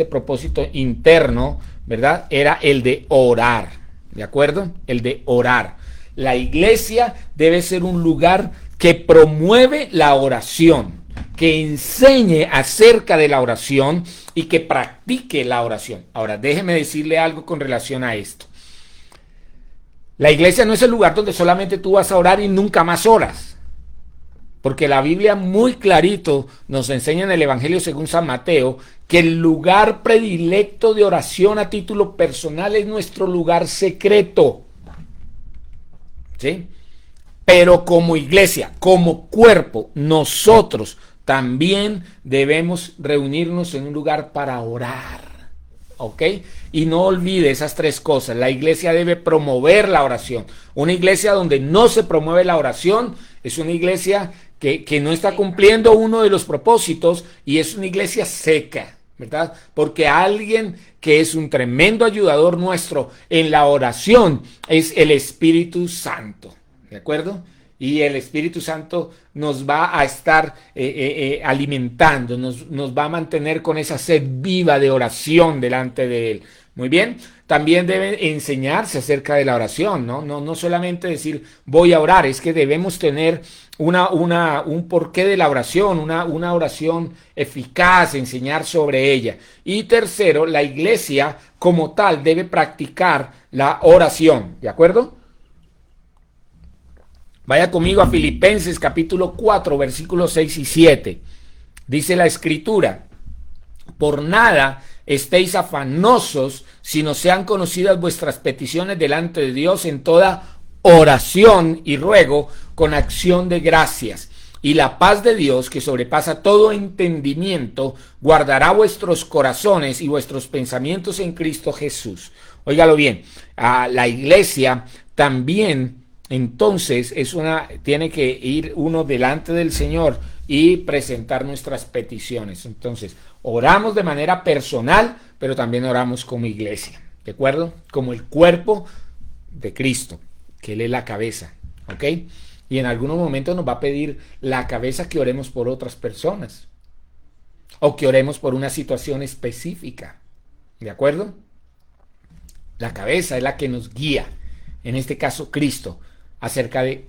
propósito interno, ¿verdad? Era el de orar, ¿de acuerdo? El de orar. La iglesia debe ser un lugar que promueve la oración, que enseñe acerca de la oración y que practique la oración. Ahora, déjeme decirle algo con relación a esto. La iglesia no es el lugar donde solamente tú vas a orar y nunca más oras. Porque la Biblia muy clarito nos enseña en el Evangelio según San Mateo que el lugar predilecto de oración a título personal es nuestro lugar secreto. ¿Sí? Pero como iglesia, como cuerpo, nosotros también debemos reunirnos en un lugar para orar, ¿ok? Y no olvide esas tres cosas. La iglesia debe promover la oración. Una iglesia donde no se promueve la oración es una iglesia que no está cumpliendo uno de los propósitos y es una iglesia seca, ¿verdad? Porque alguien que es un tremendo ayudador nuestro en la oración es el Espíritu Santo, ¿de acuerdo? Y el Espíritu Santo nos va a estar alimentando, nos va a mantener con esa sed viva de oración delante de Él. Muy bien, también debe enseñarse acerca de la oración, ¿no? No solamente decir voy a orar, es que debemos tener un porqué de la oración, una oración eficaz, enseñar sobre ella. Y tercero, la iglesia como tal debe practicar la oración, ¿de acuerdo? Vaya conmigo a Filipenses capítulo 4, versículos 6 y 7. Dice la Escritura: por nada estéis afanosos, sino sean conocidas vuestras peticiones delante de Dios en toda oración y ruego con acción de gracias. Y la paz de Dios, que sobrepasa todo entendimiento, guardará vuestros corazones y vuestros pensamientos en Cristo Jesús. Óigalo bien, la iglesia también entonces tiene que ir uno delante del Señor y presentar nuestras peticiones. Entonces, oramos de manera personal, pero también oramos como iglesia, ¿de acuerdo? Como el cuerpo de Cristo, que Él es la cabeza, ¿ok? Y en algunos momentos nos va a pedir la cabeza que oremos por otras personas o que oremos por una situación específica, ¿de acuerdo? La cabeza es la que nos guía, en este caso Cristo, acerca de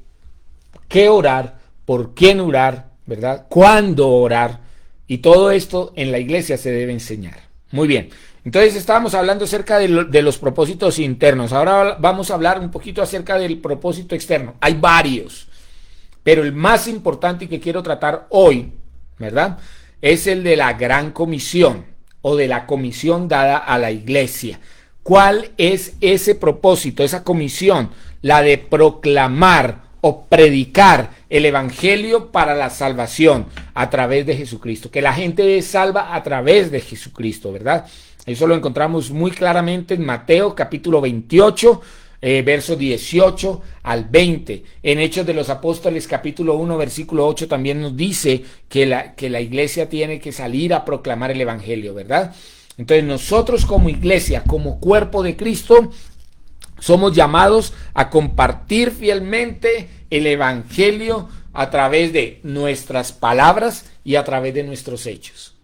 qué orar, por quién orar, ¿verdad? Cuándo orar, y todo esto en la iglesia se debe enseñar. Muy bien, entonces estábamos hablando acerca de los propósitos internos. Ahora vamos a hablar un poquito acerca del propósito externo. Hay varios, pero el más importante y que quiero tratar hoy, ¿verdad?, es el de la gran comisión o de la comisión dada a la iglesia. ¿Cuál es ese propósito, esa comisión? La de proclamar o predicar el evangelio para la salvación a través de Jesucristo. Que la gente es salva a través de Jesucristo, ¿verdad? Eso lo encontramos muy claramente en Mateo capítulo 28, versos 18 al 20. En Hechos de los Apóstoles capítulo 1, versículo 8 también nos dice que la iglesia tiene que salir a proclamar el evangelio, ¿verdad? Entonces nosotros como iglesia, como cuerpo de Cristo, somos llamados a compartir fielmente el evangelio a través de nuestras palabras y a través de nuestros hechos.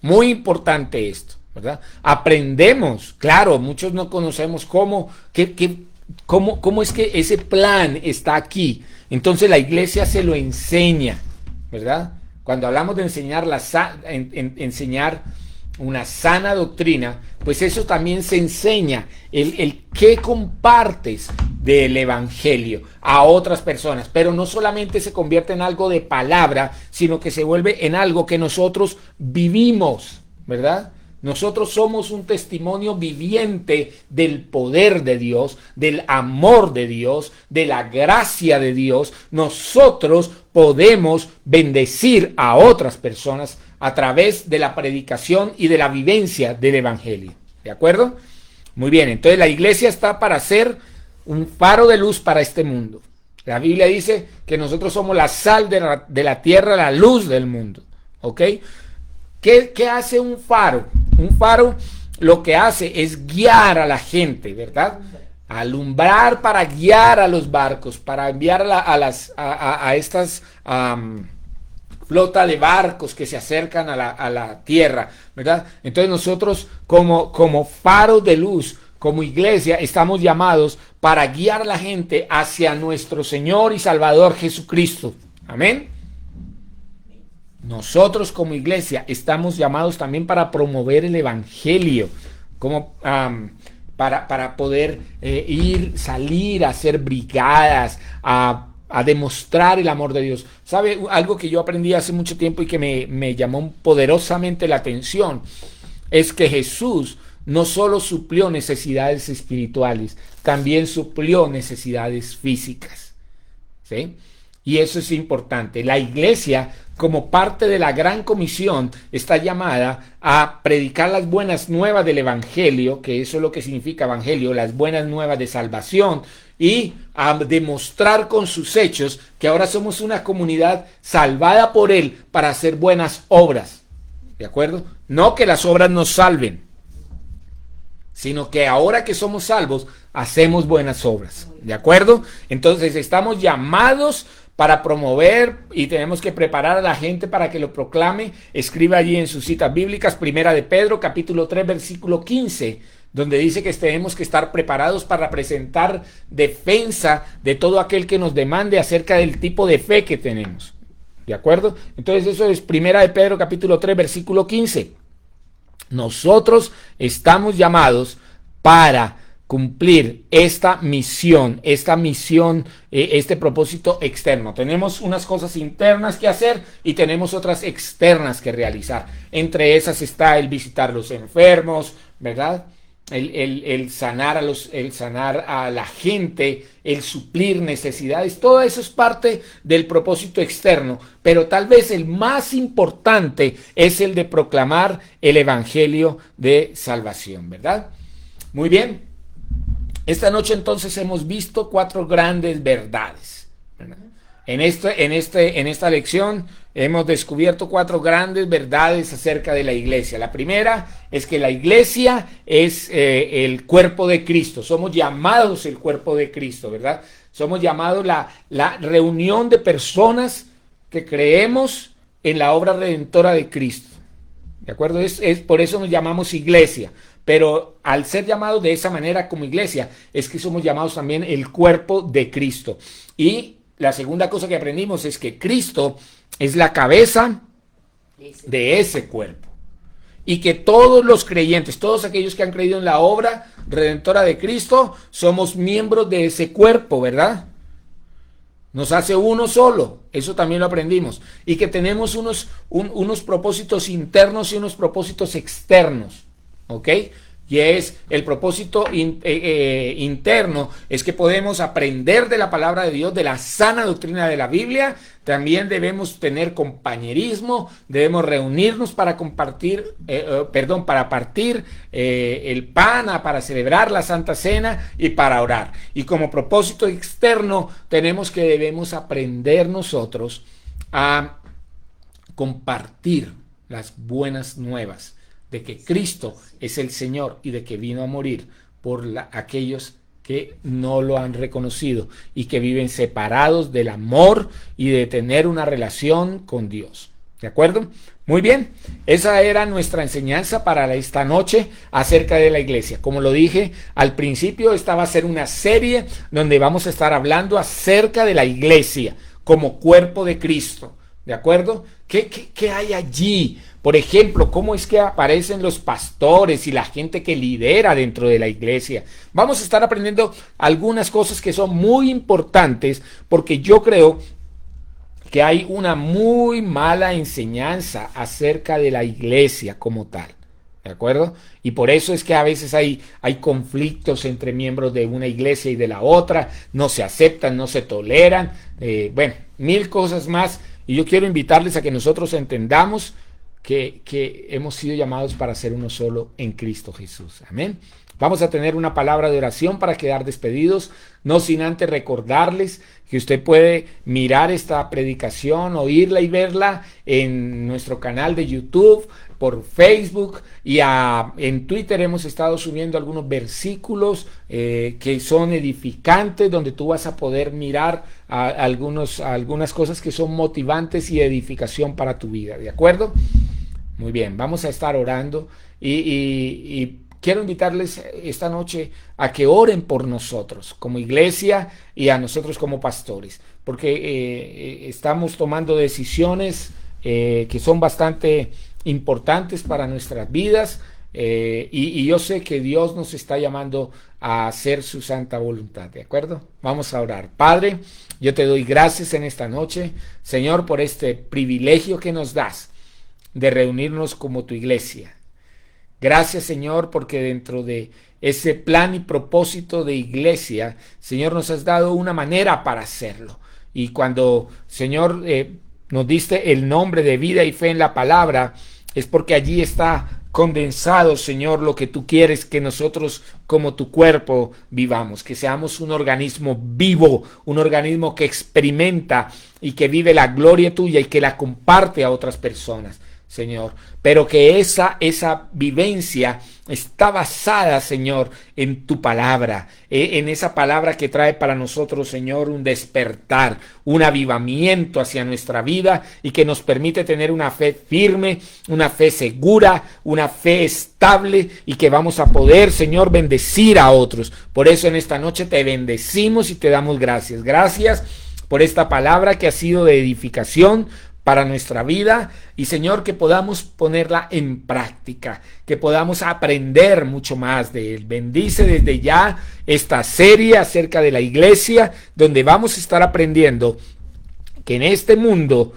Muy importante esto, ¿verdad? Aprendemos, claro, muchos no conocemos cómo es que ese plan está aquí. Entonces la iglesia se lo enseña, ¿verdad? Cuando hablamos de enseñar enseñar una sana doctrina, pues eso también se enseña, el qué compartes del evangelio a otras personas, pero no solamente se convierte en algo de palabra, sino que se vuelve en algo que nosotros vivimos, ¿verdad? Nosotros somos un testimonio viviente del poder de Dios, del amor de Dios, de la gracia de Dios. Nosotros podemos bendecir a otras personas a través de la predicación y de la vivencia del Evangelio. ¿De acuerdo? Muy bien, entonces la iglesia está para ser un faro de luz para este mundo. La Biblia dice que nosotros somos la sal de la tierra, la luz del mundo. ¿Ok? ¿Qué hace un faro? Un faro lo que hace es guiar a la gente, ¿verdad? Alumbrar para guiar a los barcos, para enviar a estas flota de barcos que se acercan a la tierra, ¿verdad? Entonces nosotros como faro de luz, como iglesia, estamos llamados para guiar a la gente hacia nuestro Señor y Salvador Jesucristo. Amén. Nosotros como iglesia estamos llamados también para promover el Evangelio, como para poder salir a hacer brigadas, a demostrar el amor de Dios. ¿Sabe? Algo que yo aprendí hace mucho tiempo y que me llamó poderosamente la atención es que Jesús no solo suplió necesidades espirituales, también suplió necesidades físicas. ¿Sí? Y eso es importante. La iglesia, como parte de la gran comisión, está llamada a predicar las buenas nuevas del Evangelio, que eso es lo que significa Evangelio, las buenas nuevas de salvación, y a demostrar con sus hechos que ahora somos una comunidad salvada por Él para hacer buenas obras. ¿De acuerdo? No que las obras nos salven, sino que ahora que somos salvos, hacemos buenas obras. ¿De acuerdo? Entonces estamos llamados para promover y tenemos que preparar a la gente para que lo proclame. Escribe allí en sus citas bíblicas, Primera de Pedro, capítulo 3, versículo 15, donde dice que tenemos que estar preparados para presentar defensa de todo aquel que nos demande acerca del tipo de fe que tenemos. ¿De acuerdo? Entonces eso es Primera de Pedro, capítulo 3, versículo 15. Nosotros estamos llamados para cumplir esta misión, este propósito externo. Tenemos unas cosas internas que hacer y tenemos otras externas que realizar. Entre esas está el visitar a los enfermos, ¿verdad? El sanar a la gente, el suplir necesidades. Todo eso es parte del propósito externo, pero tal vez el más importante es el de proclamar el evangelio de salvación, ¿verdad? Muy bien. Esta noche entonces hemos visto 4 grandes verdades, ¿verdad? En esta lección hemos descubierto 4 grandes verdades acerca de la iglesia. La primera es que la iglesia es el cuerpo de Cristo. Somos llamados el cuerpo de Cristo, ¿verdad? Somos llamados la reunión de personas que creemos en la obra redentora de Cristo. ¿De acuerdo? Es por eso nos llamamos iglesia. Pero al ser llamados de esa manera como iglesia, es que somos llamados también el cuerpo de Cristo. Y la segunda cosa que aprendimos es que Cristo es la cabeza de ese cuerpo. Y que todos los creyentes, todos aquellos que han creído en la obra redentora de Cristo, somos miembros de ese cuerpo, ¿verdad? Nos hace uno solo, eso también lo aprendimos. Y que tenemos unos propósitos internos y unos propósitos externos. ¿Ok? Y es el propósito interno, es que podemos aprender de la palabra de Dios, de la sana doctrina de la Biblia. También debemos tener compañerismo, debemos reunirnos para compartir, para partir el pan, para celebrar la Santa Cena y para orar. Y como propósito externo debemos aprender nosotros a compartir las buenas nuevas de que Cristo es el Señor y de que vino a morir por aquellos que no lo han reconocido y que viven separados del amor y de tener una relación con Dios. ¿De acuerdo? Muy bien, esa era nuestra enseñanza para esta noche acerca de la iglesia. Como lo dije al principio, esta va a ser una serie donde vamos a estar hablando acerca de la iglesia como cuerpo de Cristo. ¿De acuerdo? ¿Qué hay allí? Por ejemplo, ¿cómo es que aparecen los pastores y la gente que lidera dentro de la iglesia? Vamos a estar aprendiendo algunas cosas que son muy importantes porque yo creo que hay una muy mala enseñanza acerca de la iglesia como tal. ¿De acuerdo? Y por eso es que a veces hay conflictos entre miembros de una iglesia y de la otra, no se aceptan, no se toleran, bueno, mil cosas más. Y yo quiero invitarles a que nosotros entendamos que hemos sido llamados para ser uno solo en Cristo Jesús. Amén. Vamos a tener una palabra de oración para quedar despedidos, no sin antes recordarles que usted puede mirar esta predicación, oírla y verla en nuestro canal de YouTube, por Facebook y en Twitter hemos estado subiendo algunos versículos que son edificantes, donde tú vas a poder mirar algunas cosas que son motivantes y edificación para tu vida, ¿de acuerdo? Muy bien, vamos a estar orando y quiero invitarles esta noche a que oren por nosotros como iglesia y a nosotros como pastores, porque estamos tomando decisiones que son bastante importantes para nuestras vidas y yo sé que Dios nos está llamando a hacer su santa voluntad, ¿de acuerdo? Vamos a orar. Padre, yo te doy gracias en esta noche, Señor, por este privilegio que nos das de reunirnos como tu iglesia. Gracias, Señor, porque dentro de ese plan y propósito de iglesia, Señor, nos has dado una manera para hacerlo. Y cuando, Señor, nos diste el nombre de vida y fe en la palabra, es porque allí está condensado, Señor, lo que tú quieres que nosotros como tu cuerpo vivamos, que seamos un organismo vivo, un organismo que experimenta y que vive la gloria tuya y que la comparte a otras personas, Señor, pero que esa vivencia está basada, Señor, en tu palabra, en esa palabra que trae para nosotros, Señor, un despertar, un avivamiento hacia nuestra vida y que nos permite tener una fe firme, una fe segura, una fe estable y que vamos a poder, Señor, bendecir a otros. Por eso en esta noche te bendecimos y te damos gracias. Gracias por esta palabra que ha sido de edificación para nuestra vida y, Señor, que podamos ponerla en práctica, que podamos aprender mucho más de Él. Bendice desde ya esta serie acerca de la iglesia, donde vamos a estar aprendiendo que en este mundo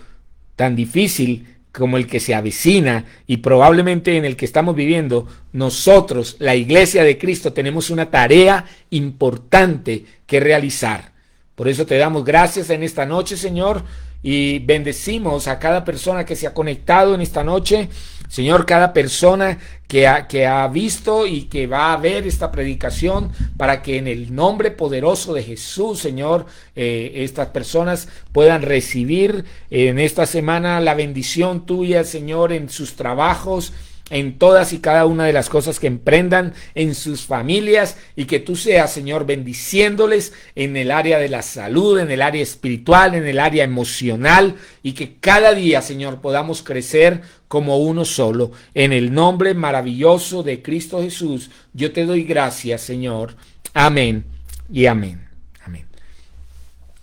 tan difícil como el que se avecina y probablemente en el que estamos viviendo, nosotros, la iglesia de Cristo, tenemos una tarea importante que realizar. Por eso te damos gracias en esta noche, Señor, y bendecimos a cada persona que se ha conectado en esta noche. Señor, cada persona que ha visto y que va a ver esta predicación, para que en el nombre poderoso de Jesús, Señor, estas personas puedan recibir en esta semana la bendición tuya, Señor, en sus trabajos, en todas y cada una de las cosas que emprendan en sus familias, y que tú seas, Señor, bendiciéndoles en el área de la salud, en el área espiritual, en el área emocional, y que cada día, Señor, podamos crecer como uno solo. En el nombre maravilloso de Cristo Jesús, yo te doy gracias, Señor. Amén y amén. Amén.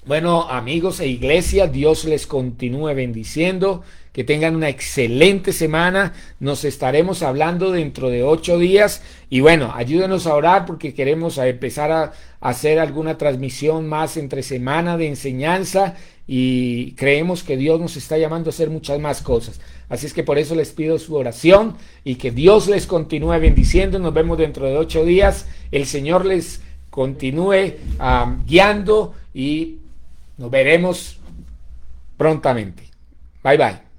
Bueno, amigos e iglesia, Dios les continúe bendiciendo. Que tengan una excelente semana. Nos estaremos hablando dentro de 8 días. Y bueno, ayúdenos a orar porque queremos empezar a hacer alguna transmisión más entre semana de enseñanza. Y creemos que Dios nos está llamando a hacer muchas más cosas. Así es que por eso les pido su oración y que Dios les continúe bendiciendo. Nos vemos dentro de 8 días. El Señor les continúe guiando y nos veremos prontamente. Bye bye.